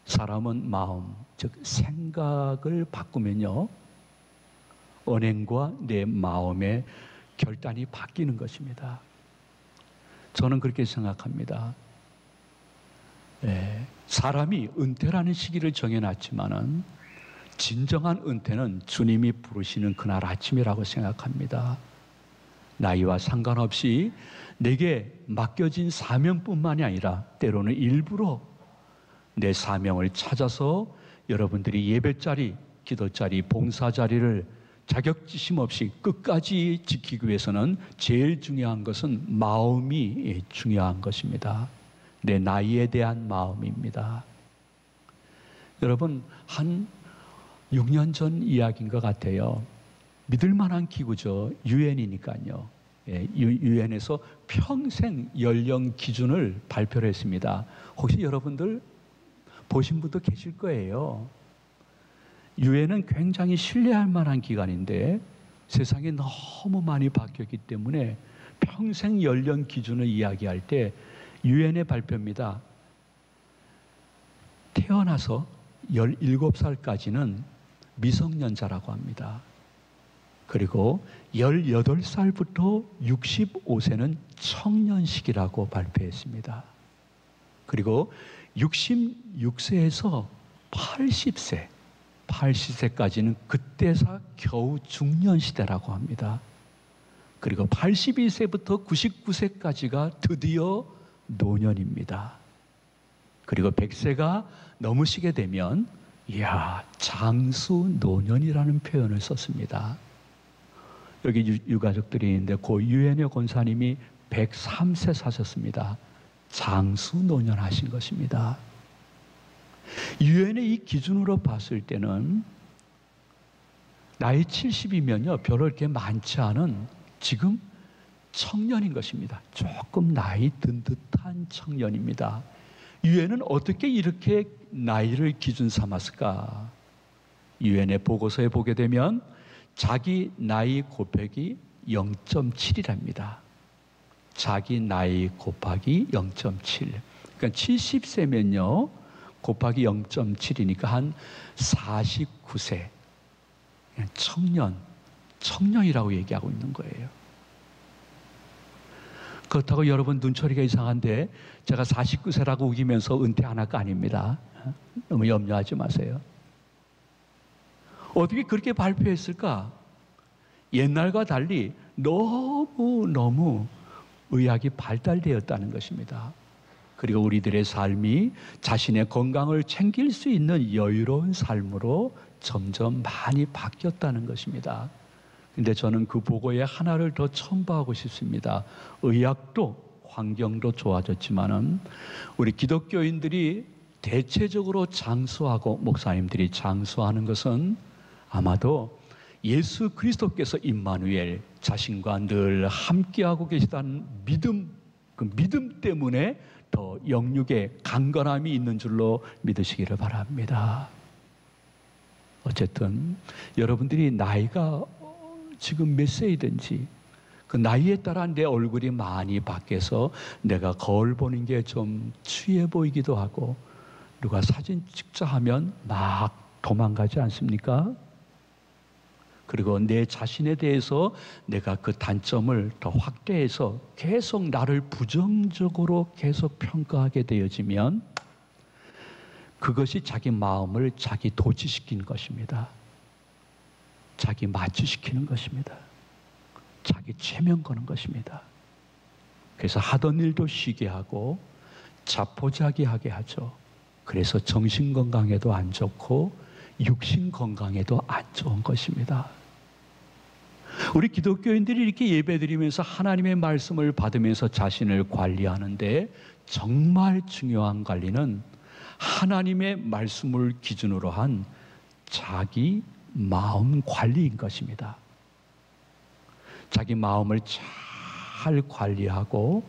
사람은 마음, 즉 생각을 바꾸면요, 언행과 내 마음의 결단이 바뀌는 것입니다. 저는 그렇게 생각합니다. 사람이 은퇴라는 시기를 정해놨지만은 진정한 은퇴는 주님이 부르시는 그날 아침이라고 생각합니다. 나이와 상관없이 내게 맡겨진 사명뿐만이 아니라 때로는 일부러 내 사명을 찾아서 여러분들이 예배자리, 기도자리, 봉사자리를 자격지심 없이 끝까지 지키기 위해서는 제일 중요한 것은 마음이 중요한 것입니다. 내 나이에 대한 마음입니다. 여러분, 한 6년 전 이야기인 것 같아요. 믿을 만한 기구죠. 유엔이니까요. 유엔에서 평생 연령 기준을 발표를 했습니다. 혹시 여러분들 보신 분도 계실 거예요. 유엔은 굉장히 신뢰할 만한 기관인데 세상이 너무 많이 바뀌었기 때문에 평생 연령 기준을 이야기할 때 유엔의 발표입니다. 태어나서 17살까지는 미성년자라고 합니다. 그리고 18살부터 65세는 청년식이라고 발표했습니다. 그리고 66세에서 80세까지는 그때사 겨우 중년시대라고 합니다. 그리고 82세부터 99세까지가 드디어 노년입니다. 그리고 100세가 넘으시게 되면 장수노년이라는 표현을 썼습니다. 여기 유가족들이 있는데 고 유엔의 권사님이 103세 사셨습니다. 장수노년 하신 것입니다. 유엔의 이 기준으로 봤을 때는 나이 70이면요 별로 이렇게 많지 않은 지금 청년인 것입니다. 조금 나이 든 듯한 청년입니다. 유엔은 어떻게 이렇게 나이를 기준 삼았을까? 유엔의 보고서에 보게 되면 자기 나이 곱하기 0.7이랍니다. 자기 나이 곱하기 0.7. 그러니까 70세면요 곱하기 0.7이니까 한 49세. 청년이라고 얘기하고 있는 거예요. 그렇다고 여러분 눈초리가 이상한데 제가 49세라고 우기면서 은퇴 안 할 거 아닙니다. 너무 염려하지 마세요. 어떻게 그렇게 발표했을까? 옛날과 달리 너무 의학이 발달되었다는 것입니다. 그리고 우리들의 삶이 자신의 건강을 챙길 수 있는 여유로운 삶으로 점점 많이 바뀌었다는 것입니다. 근데 저는 그 보고에 하나를 더 첨부하고 싶습니다. 의학도 환경도 좋아졌지만은 우리 기독교인들이 대체적으로 장수하고 목사님들이 장수하는 것은 아마도 예수 그리스도께서 임마누엘 자신과 늘 함께하고 계시다는 믿음, 그 믿음 때문에 더 영육에 강건함이 있는 줄로 믿으시기를 바랍니다. 어쨌든 여러분들이 나이가 지금 몇 세이든지 그 나이에 따라 내 얼굴이 많이 바뀌어서 내가 거울 보는 게 좀 취해 보이기도 하고 누가 사진 찍자 하면 막 도망가지 않습니까? 그리고 내 자신에 대해서 내가 그 단점을 더 확대해서 계속 나를 부정적으로 계속 평가하게 되어지면 그것이 자기 마음을 자기 도취시키는 것입니다. 자기 마취시키는 것입니다. 자기 최면 거는 것입니다. 그래서 하던 일도 쉬게 하고 자포자기하게 하죠. 그래서 정신 건강에도 안 좋고 육신 건강에도 안 좋은 것입니다. 우리 기독교인들이 이렇게 예배드리면서 하나님의 말씀을 받으면서 자신을 관리하는데 정말 중요한 관리는 하나님의 말씀을 기준으로 한 자기 마음 관리인 것입니다. 자기 마음을 잘 관리하고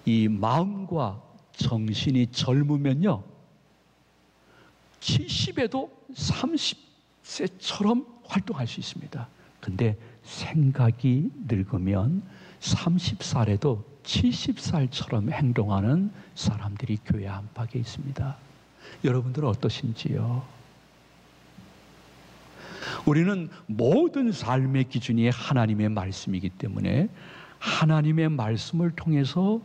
이 마음과 정신이 젊으면요 70에도 30세처럼 활동할 수 있습니다. 근데 생각이 늙으면 30살에도 70살처럼 행동하는 사람들이 교회 안팎에 있습니다. 여러분들은 어떠신지요? 우리는 모든 삶의 기준이 하나님의 말씀이기 때문에 하나님의 말씀을 통해서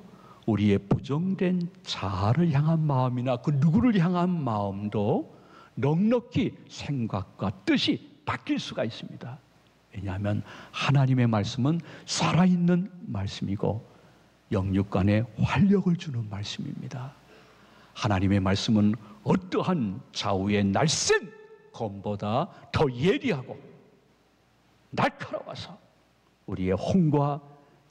우리의 부정된 자아를 향한 마음이나 그 누구를 향한 마음도 넉넉히 생각과 뜻이 바뀔 수가 있습니다. 왜냐하면 하나님의 말씀은 살아있는 말씀이고 영육간에 활력을 주는 말씀입니다. 하나님의 말씀은 어떠한 좌우의 날쌘 검보다 더 예리하고 날카로워서 우리의 혼과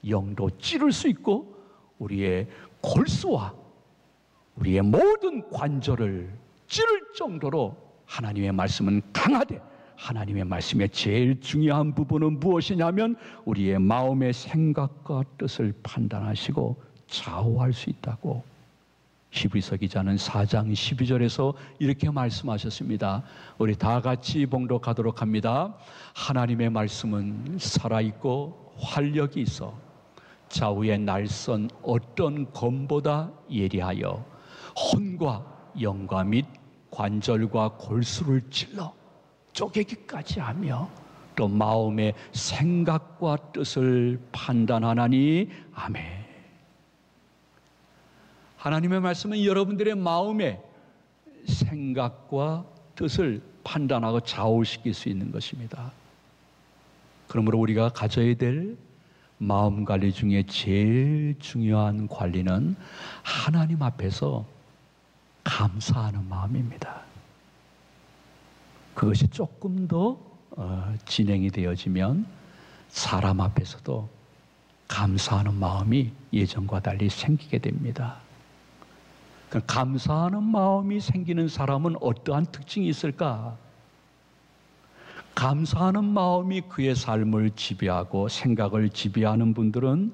영도 찌를 수 있고 우리의 골수와 우리의 모든 관절을 찌를 정도로 하나님의 말씀은 강하되, 하나님의 말씀의 제일 중요한 부분은 무엇이냐면 우리의 마음의 생각과 뜻을 판단하시고 좌우할 수 있다고 히브리서 기자는 4장 12절에서 이렇게 말씀하셨습니다. 우리 다 같이 봉독하도록 합니다. 하나님의 말씀은 살아있고 활력이 있어 좌우의 날선 어떤 검보다 예리하여 혼과 영과 및 관절과 골수를 찔러 쪼개기까지 하며 또 마음의 생각과 뜻을 판단하나니. 아멘. 하나님의 말씀은 여러분들의 마음의 생각과 뜻을 판단하고 좌우시킬 수 있는 것입니다. 그러므로 우리가 가져야 될 마음 관리 중에 제일 중요한 관리는 하나님 앞에서 감사하는 마음입니다. 그것이 조금 더 진행이 되어지면 사람 앞에서도 감사하는 마음이 예전과 달리 생기게 됩니다. 감사하는 마음이 생기는 사람은 어떠한 특징이 있을까? 감사하는 마음이 그의 삶을 지배하고 생각을 지배하는 분들은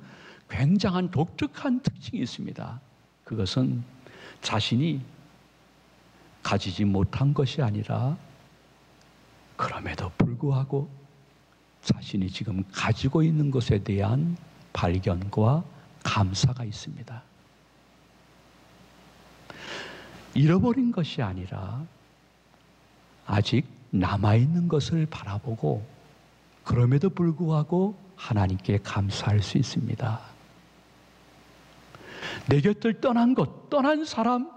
굉장한 독특한 특징이 있습니다. 그것은 자신이 가지지 못한 것이 아니라 그럼에도 불구하고 자신이 지금 가지고 있는 것에 대한 발견과 감사가 있습니다. 잃어버린 것이 아니라 아직 남아있는 것을 바라보고 그럼에도 불구하고 하나님께 감사할 수 있습니다. 내 곁을 떠난 것, 떠난 사람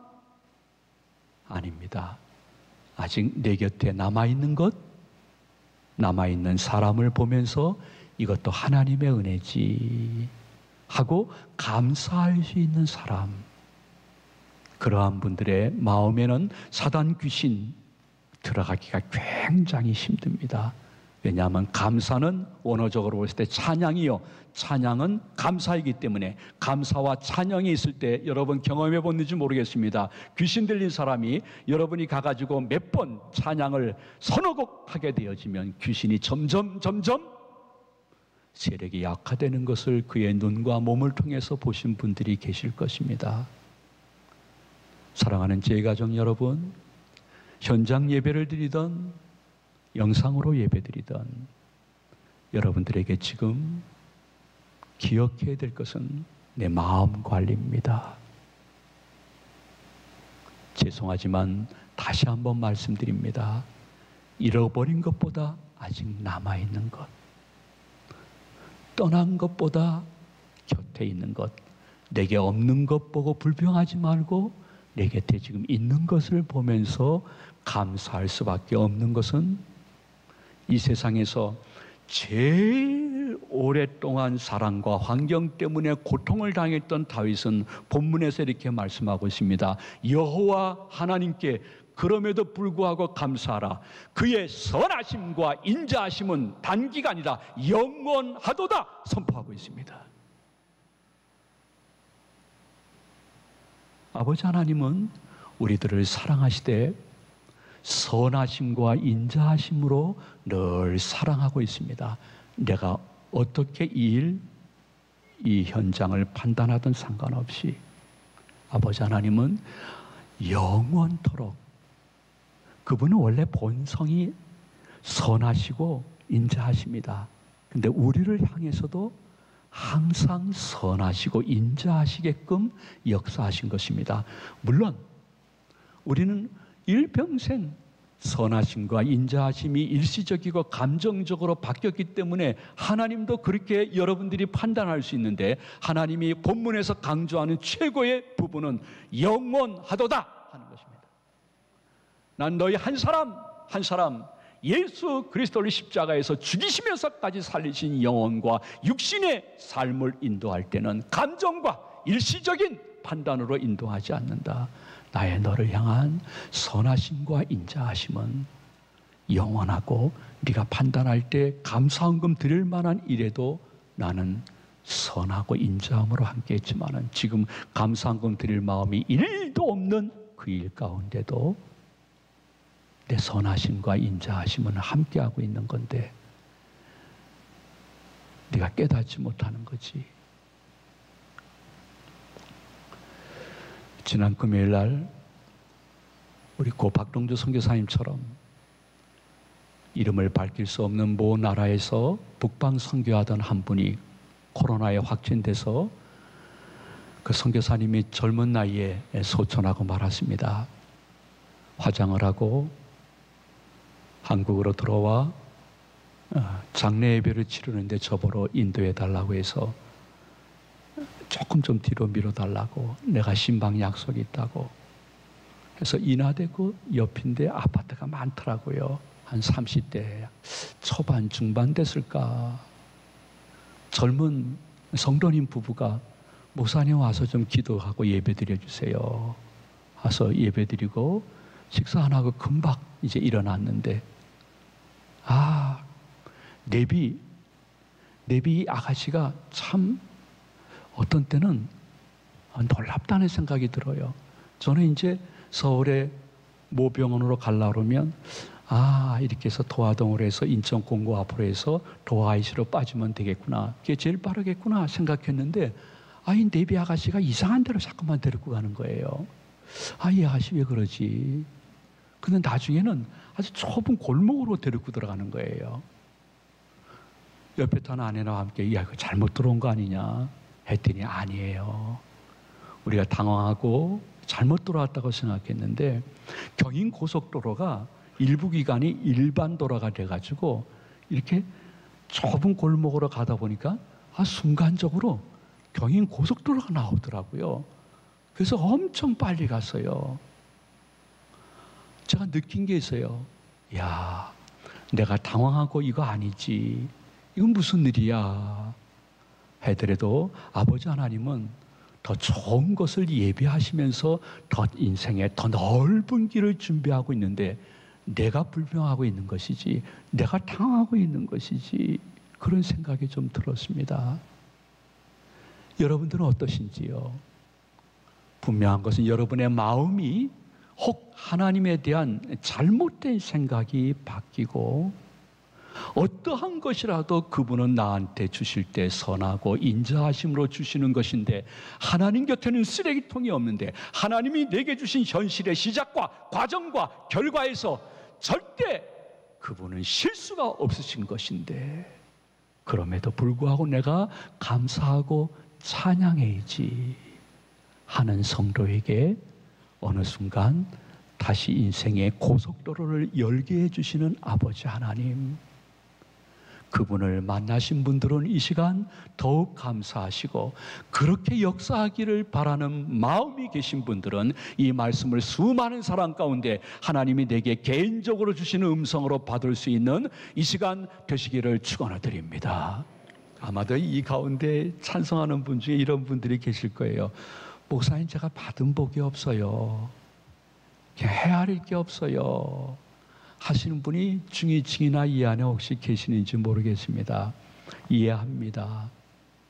아닙니다. 아직 내 곁에 남아있는 것, 남아있는 사람을 보면서 이것도 하나님의 은혜지 하고 감사할 수 있는 사람, 그러한 분들의 마음에는 사단 귀신 들어가기가 굉장히 힘듭니다. 왜냐하면 감사는 원어적으로 볼 때 찬양이요, 찬양은 감사이기 때문에 감사와 찬양이 있을 때 여러분 경험해 봤는지 모르겠습니다. 귀신 들린 사람이 여러분이 가가지고 몇 번 찬양을 서너 곡 하게 되어지면 귀신이 점점 세력이 약화되는 것을 그의 눈과 몸을 통해서 보신 분들이 계실 것입니다. 사랑하는 제가족 여러분, 현장 예배를 드리던 영상으로 예배 드리던 여러분들에게 지금 기억해야 될 것은 내 마음 관리입니다. 죄송하지만 다시 한번 말씀드립니다. 잃어버린 것보다 아직 남아있는 것, 떠난 것보다 곁에 있는 것, 내게 없는 것 보고 불평하지 말고 내 곁에 지금 있는 것을 보면서 감사할 수밖에 없는 것은 이 세상에서 제일 오랫동안 사랑과 환경 때문에 고통을 당했던 다윗은 본문에서 이렇게 말씀하고 있습니다. 여호와 하나님께 그럼에도 불구하고 감사하라. 그의 선하심과 인자하심은 단기간이라 영원하도다 선포하고 있습니다. 아버지 하나님은 우리들을 사랑하시되 선하심과 인자하심으로 늘 사랑하고 있습니다. 내가 어떻게 이 현장을 판단하든 상관없이 아버지 하나님은 영원토록, 그분은 원래 본성이 선하시고 인자하십니다. 근데 우리를 향해서도 항상 선하시고 인자하시게끔 역사하신 것입니다. 물론 우리는 일평생 선하심과 인자하심이 일시적이고 감정적으로 바뀌었기 때문에 하나님도 그렇게 여러분들이 판단할 수 있는데, 하나님이 본문에서 강조하는 최고의 부분은 영원하도다 하는 것입니다. 난 너희 한 사람 한 사람 예수 그리스도를 십자가에서 죽이시면서까지 살리신 영혼과 육신의 삶을 인도할 때는 감정과 일시적인 판단으로 인도하지 않는다. 나의 너를 향한 선하심과 인자하심은 영원하고 네가 판단할 때 감사헌금 드릴 만한 일에도 나는 선하고 인자함으로 함께했지만은 지금 감사헌금 드릴 마음이 1도 없는 그 일 가운데도 내 선하심과 인자하심은 함께하고 있는 건데 네가 깨닫지 못하는 거지. 지난 금요일 날 우리 고 박동주 선교사님처럼 이름을 밝힐 수 없는 모 나라에서 북방 선교하던 한 분이 코로나에 확진돼서 그 선교사님이 젊은 나이에 소천하고 말았습니다. 화장을 하고 한국으로 들어와 장례 예배를 치르는데 저보러 인도해 달라고 해서 조금 좀 뒤로 밀어달라고, 내가 신방 약속이 있다고 해서 인하되고 옆인데 아파트가 많더라고요. 한 30대 초반 중반 됐을까. 젊은 성도님 부부가 목사님 와서 좀 기도하고 예배 드려주세요 와서 예배 드리고 식사 안 하고 금방 이제 일어났는데, 내비 아가씨가 참 어떤 때는 놀랍다는 생각이 들어요. 저는 이제 서울에 모 병원으로 가려고 그러면 이렇게 해서 도화동으로 해서 인천 공고 앞으로 해서 도화IC로 빠지면 되겠구나, 그게 제일 빠르겠구나 생각했는데 이 내비 아가씨가 이상한 데로 자꾸만 데리고 가는 거예요. 이 아가씨 왜 그러지? 근데 나중에는 아주 좁은 골목으로 데리고 들어가는 거예요. 옆에 타는 아내와 함께 이거 잘못 들어온 거 아니냐 했더니 아니에요. 우리가 당황하고 잘못 들어왔다고 생각했는데 경인 고속도로가 일부 기간이 일반 도로가 돼가지고 이렇게 좁은 골목으로 가다 보니까 순간적으로 경인 고속도로가 나오더라고요. 그래서 엄청 빨리 갔어요. 제가 느낀 게 있어요. 내가 당황하고 이거 아니지, 이건 무슨 일이야 하더라도 아버지 하나님은 더 좋은 것을 예비하시면서 더 인생에 더 넓은 길을 준비하고 있는데 내가 불평하고 있는 것이지, 내가 당하고 있는 것이지, 그런 생각이 좀 들었습니다. 여러분들은 어떠신지요? 분명한 것은 여러분의 마음이 혹 하나님에 대한 잘못된 생각이 바뀌고 어떠한 것이라도 그분은 나한테 주실 때 선하고 인자하심으로 주시는 것인데, 하나님 곁에는 쓰레기통이 없는데 하나님이 내게 주신 현실의 시작과 과정과 결과에서 절대 그분은 실수가 없으신 것인데, 그럼에도 불구하고 내가 감사하고 찬양해야지 하는 성도에게 어느 순간 다시 인생의 고속도로를 열게 해주시는 아버지 하나님, 그분을 만나신 분들은 이 시간 더욱 감사하시고, 그렇게 역사하기를 바라는 마음이 계신 분들은 이 말씀을 수많은 사람 가운데 하나님이 내게 개인적으로 주시는 음성으로 받을 수 있는 이 시간 되시기를 축원해 드립니다. 아마도 이 가운데 찬송하는 분 중에 이런 분들이 계실 거예요. 목사님, 제가 받은 복이 없어요, 헤아릴 게 없어요 하시는 분이 중이층이나 이 안에 혹시 계시는지 모르겠습니다. 이해합니다.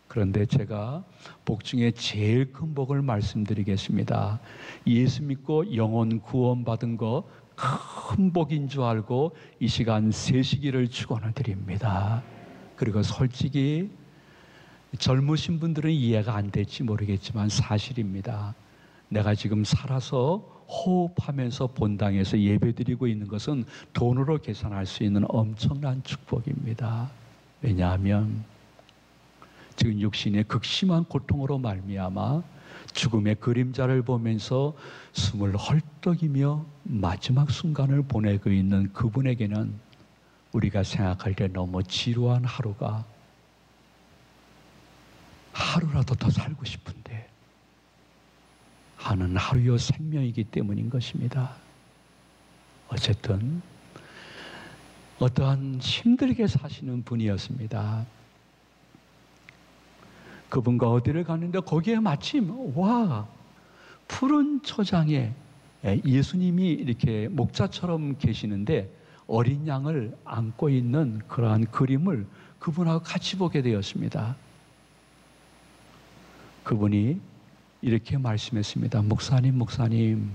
그런데 제가 복 중에 제일 큰 복을 말씀드리겠습니다. 예수 믿고 영혼 구원받은 거 큰 복인 줄 알고 이 시간 세시기를 축원을 드립니다. 그리고 솔직히 젊으신 분들은 이해가 안 될지 모르겠지만 사실입니다. 내가 지금 살아서 호흡하면서 본당에서 예배드리고 있는 것은 돈으로 계산할 수 있는 엄청난 축복입니다. 왜냐하면 지금 육신의 극심한 고통으로 말미암아 죽음의 그림자를 보면서 숨을 헐떡이며 마지막 순간을 보내고 있는 그분에게는 우리가 생각할 때 너무 지루한 하루가 하루라도 더 살고 싶은데 하는 하루요 생명이기 때문인 것입니다. 어쨌든 어떠한 힘들게 사시는 분이었습니다. 그분과 어디를 갔는데 거기에 마침 푸른 초장에 예수님이 이렇게 목자처럼 계시는데 어린 양을 안고 있는 그러한 그림을 그분하고 같이 보게 되었습니다. 그분이 이렇게 말씀했습니다. 목사님,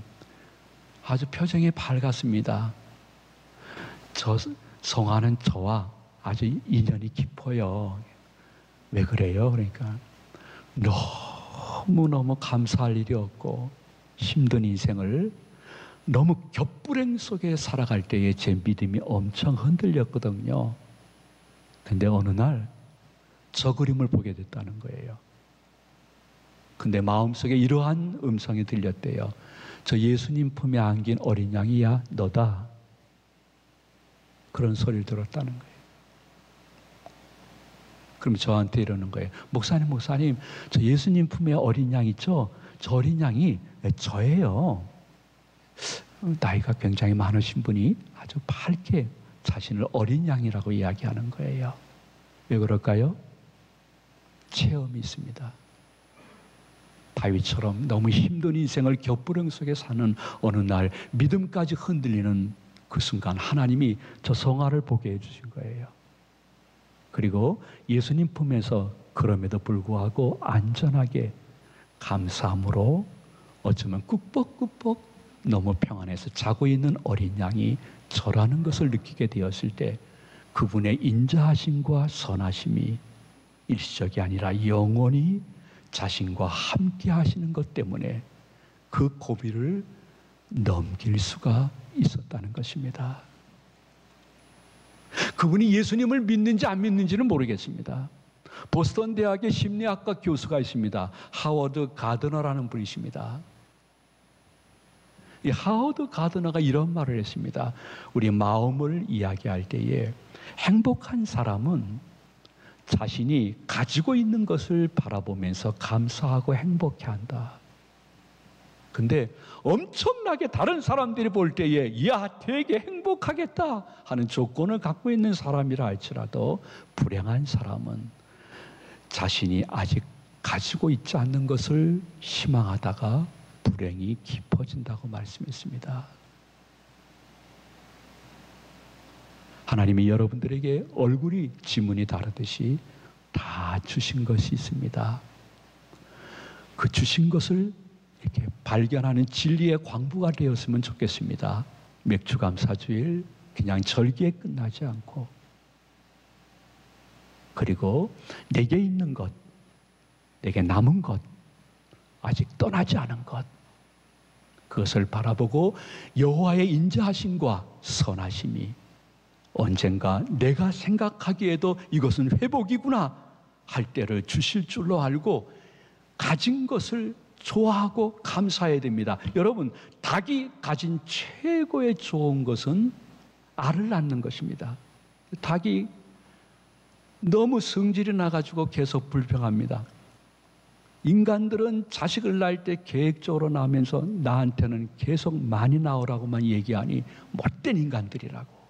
아주 표정이 밝았습니다. 저 성화는 저와 아주 인연이 깊어요. 왜 그래요? 그러니까 너무너무 감사할 일이 없고 힘든 인생을 너무 겹불행 속에 살아갈 때에 제 믿음이 엄청 흔들렸거든요. 근데 어느 날 저 그림을 보게 됐다는 거예요. 근데 마음속에 이러한 음성이 들렸대요. 저 예수님 품에 안긴 어린 양이야, 너다. 그런 소리를 들었다는 거예요. 그럼 저한테 이러는 거예요. 목사님, 저 예수님 품에 어린 양 있죠? 저 어린 양이 저예요. 나이가 굉장히 많으신 분이 아주 밝게 자신을 어린 양이라고 이야기하는 거예요. 왜 그럴까요? 체험이 있습니다. 다윗처럼 너무 힘든 인생을 겹부령 속에 사는 어느 날 믿음까지 흔들리는 그 순간 하나님이 저 성화를 보게 해주신 거예요. 그리고 예수님 품에서 그럼에도 불구하고 안전하게 감사함으로 어쩌면 꾹뻑꾹뻑 너무 평안해서 자고 있는 어린 양이 저라는 것을 느끼게 되었을 때 그분의 인자하심과 선하심이 일시적이 아니라 영원히 자신과 함께 하시는 것 때문에 그 고비를 넘길 수가 있었다는 것입니다. 그분이 예수님을 믿는지 안 믿는지는 모르겠습니다. 보스턴 대학의 심리학과 교수가 있습니다. 하워드 가드너라는 분이십니다. 이 하워드 가드너가 이런 말을 했습니다. 우리 마음을 이야기할 때에 행복한 사람은 자신이 가지고 있는 것을 바라보면서 감사하고 행복해한다. 근데 엄청나게 다른 사람들이 볼 때에 야, 되게 행복하겠다 하는 조건을 갖고 있는 사람이라 할지라도 불행한 사람은 자신이 아직 가지고 있지 않는 것을 희망하다가 불행이 깊어진다고 말씀했습니다. 하나님이 여러분들에게 얼굴이 지문이 다르듯이 다 주신 것이 있습니다. 그 주신 것을 이렇게 발견하는 진리의 광부가 되었으면 좋겠습니다. 맥주감사주일 그냥 절기에 끝나지 않고 그리고 내게 있는 것, 내게 남은 것, 아직 떠나지 않은 것 그것을 바라보고 여호와의 인자하심과 선하심이 언젠가 내가 생각하기에도 이것은 회복이구나 할 때를 주실 줄로 알고 가진 것을 좋아하고 감사해야 됩니다. 여러분, 닭이 가진 최고의 좋은 것은 알을 낳는 것입니다. 닭이 너무 성질이 나가지고 계속 불평합니다. 인간들은 자식을 낳을 때 계획적으로 낳으면서 나한테는 계속 많이 낳으라고만 얘기하니 못된 인간들이라고.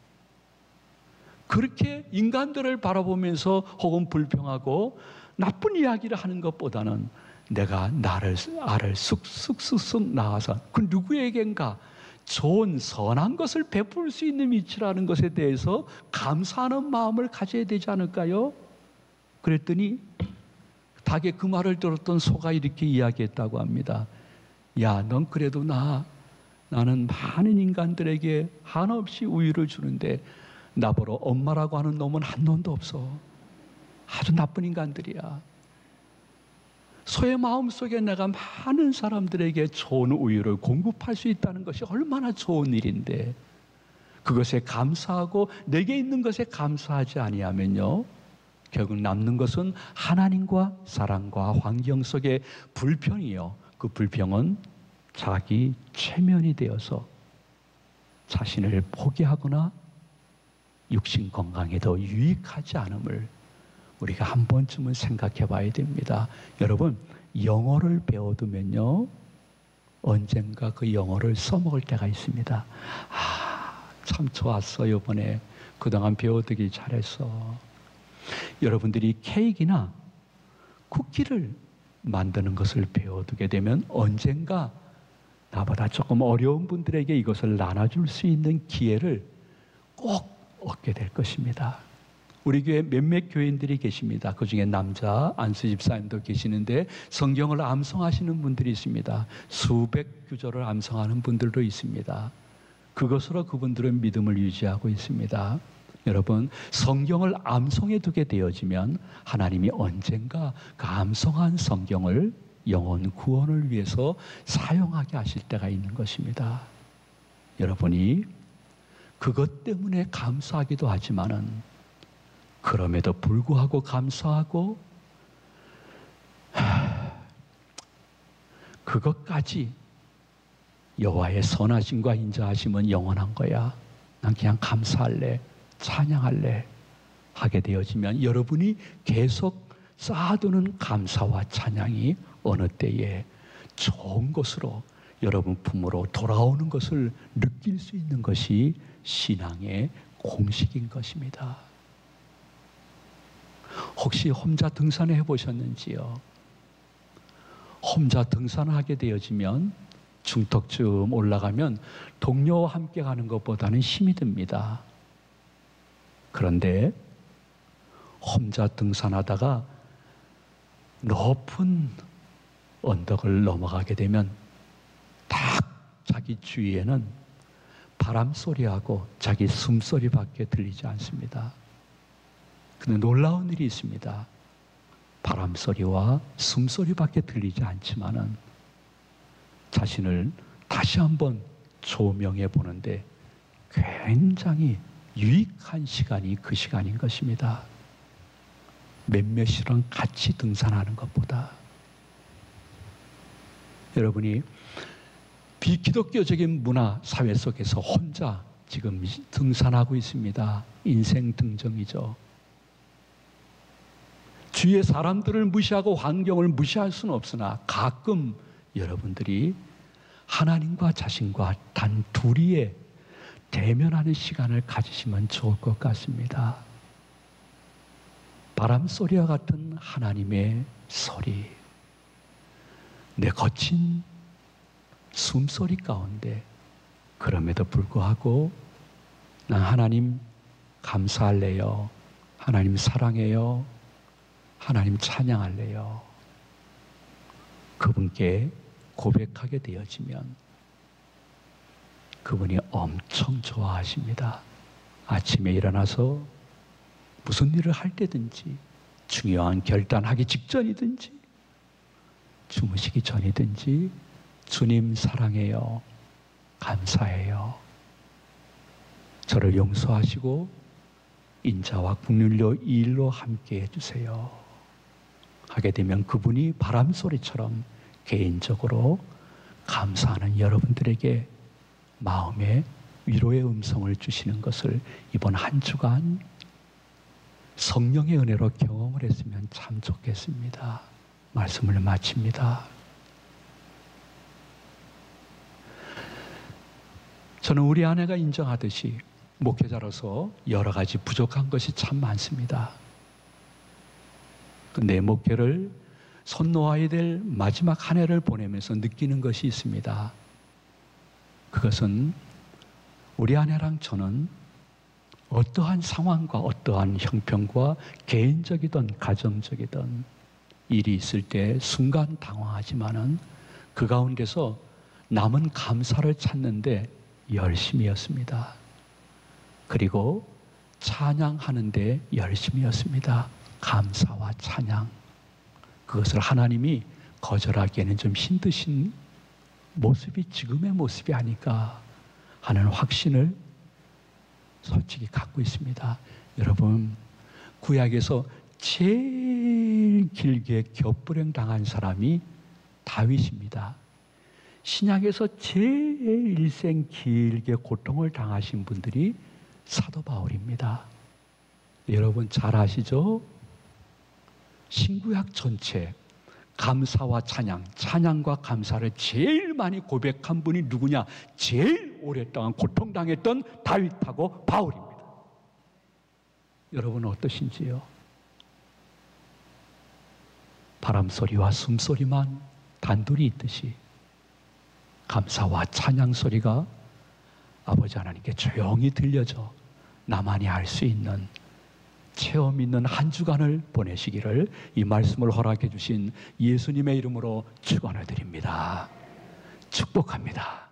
그렇게 인간들을 바라보면서 혹은 불평하고 나쁜 이야기를 하는 것보다는 내가 알을 쑥쑥 낳아서 그 누구에겐가 좋은 선한 것을 베풀 수 있는 위치라는 것에 대해서 감사하는 마음을 가져야 되지 않을까요? 그랬더니 닭의 그 말을 들었던 소가 이렇게 이야기했다고 합니다. 야, 넌 그래도 나는 많은 인간들에게 한없이 우유를 주는데 나보러 엄마라고 하는 놈은 한 놈도 없어. 아주 나쁜 인간들이야. 소의 마음속에 내가 많은 사람들에게 좋은 우유를 공급할 수 있다는 것이 얼마나 좋은 일인데 그것에 감사하고 내게 있는 것에 감사하지 아니하면요 결국 남는 것은 하나님과 사랑과 환경 속의 불평이요 그 불평은 자기 최면이 되어서 자신을 포기하거나 육신 건강에 더 유익하지 않음을 우리가 한 번쯤은 생각해 봐야 됩니다. 여러분, 영어를 배워두면요, 언젠가 그 영어를 써먹을 때가 있습니다. 참 좋았어, 이번에 그동안 배워두기 잘했어. 여러분들이 케이크나 쿠키를 만드는 것을 배워두게 되면 언젠가 나보다 조금 어려운 분들에게 이것을 나눠줄 수 있는 기회를 꼭 얻게 될 것입니다. 우리 교회 몇몇 교인들이 계십니다. 그 중에 남자 안수 집사님도 계시는데 성경을 암송하시는 분들이 있습니다. 수백 구절을 암송하는 분들도 있습니다. 그것으로 그분들은 믿음을 유지하고 있습니다. 여러분, 성경을 암송해 두게 되어지면 하나님이 언젠가 그 암송한 성경을 영혼 구원을 위해서 사용하게 하실 때가 있는 것입니다. 여러분이 그것 때문에 감사하기도 하지만은 그럼에도 불구하고 감사하고 그것까지 여호와의 선하심과 인자하심은 영원한 거야. 난 그냥 감사할래, 찬양할래 하게 되어지면 여러분이 계속 쌓아두는 감사와 찬양이 어느 때에 좋은 것으로 여러분 품으로 돌아오는 것을 느낄 수 있는 것이 신앙의 공식인 것입니다. 혹시 혼자 등산을 해보셨는지요? 혼자 등산을 하게 되어지면 중턱쯤 올라가면 동료와 함께 가는 것보다는 힘이 듭니다. 그런데 혼자 등산하다가 높은 언덕을 넘어가게 되면 딱 자기 주위에는 바람 소리하고 자기 숨소리밖에 들리지 않습니다. 근데 놀라운 일이 있습니다. 바람 소리와 숨소리밖에 들리지 않지만은 자신을 다시 한번 조명해 보는데 굉장히 유익한 시간이 그 시간인 것입니다. 몇몇이랑 같이 등산하는 것보다. 여러분이 비기독교적인 문화 사회 속에서 혼자 지금 등산하고 있습니다. 인생 등정이죠. 주위의 사람들을 무시하고 환경을 무시할 수는 없으나 가끔 여러분들이 하나님과 자신과 단 둘이의 대면하는 시간을 가지시면 좋을 것 같습니다. 바람 소리와 같은 하나님의 소리, 내 거친 숨소리 가운데 그럼에도 불구하고 난 하나님 감사할래요, 하나님 사랑해요, 하나님 찬양할래요, 그분께 고백하게 되어지면 그분이 엄청 좋아하십니다. 아침에 일어나서 무슨 일을 할 때든지, 중요한 결단하기 직전이든지 주무시기 전이든지 주님 사랑해요, 감사해요, 저를 용서하시고 인자와 긍휼로 이 일로 함께 해주세요 하게 되면 그분이 바람소리처럼 개인적으로 감사하는 여러분들에게 마음의 위로의 음성을 주시는 것을 이번 한 주간 성령의 은혜로 경험을 했으면 참 좋겠습니다. 말씀을 마칩니다. 저는 우리 아내가 인정하듯이 목회자로서 여러 가지 부족한 것이 참 많습니다. 내 목회를 손 놓아야 될 마지막 한 해를 보내면서 느끼는 것이 있습니다. 그것은 우리 아내랑 저는 어떠한 상황과 어떠한 형편과 개인적이든 가정적이든 일이 있을 때 순간 당황하지만은 그 가운데서 남은 감사를 찾는데 열심이었습니다. 그리고 찬양하는데 열심이었습니다. 감사와 찬양. 그것을 하나님이 거절하기에는 좀 힘드신 모습이 지금의 모습이 아닐까 하는 확신을 솔직히 갖고 있습니다. 여러분, 구약에서 제일 길게 겹불행 당한 사람이 다윗입니다. 신약에서 제일 일생 길게 고통을 당하신 분들이 사도 바울입니다. 여러분 잘 아시죠? 신구약 전체 감사와 찬양, 찬양과 감사를 제일 많이 고백한 분이 누구냐? 제일 오랫동안 고통당했던 다윗하고 바울입니다. 여러분 어떠신지요? 바람소리와 숨소리만 단둘이 있듯이 감사와 찬양 소리가 아버지 하나님께 조용히 들려져 나만이 알 수 있는 체험 있는 한 주간을 보내시기를 이 말씀을 허락해 주신 예수님의 이름으로 축원을 드립니다. 축복합니다.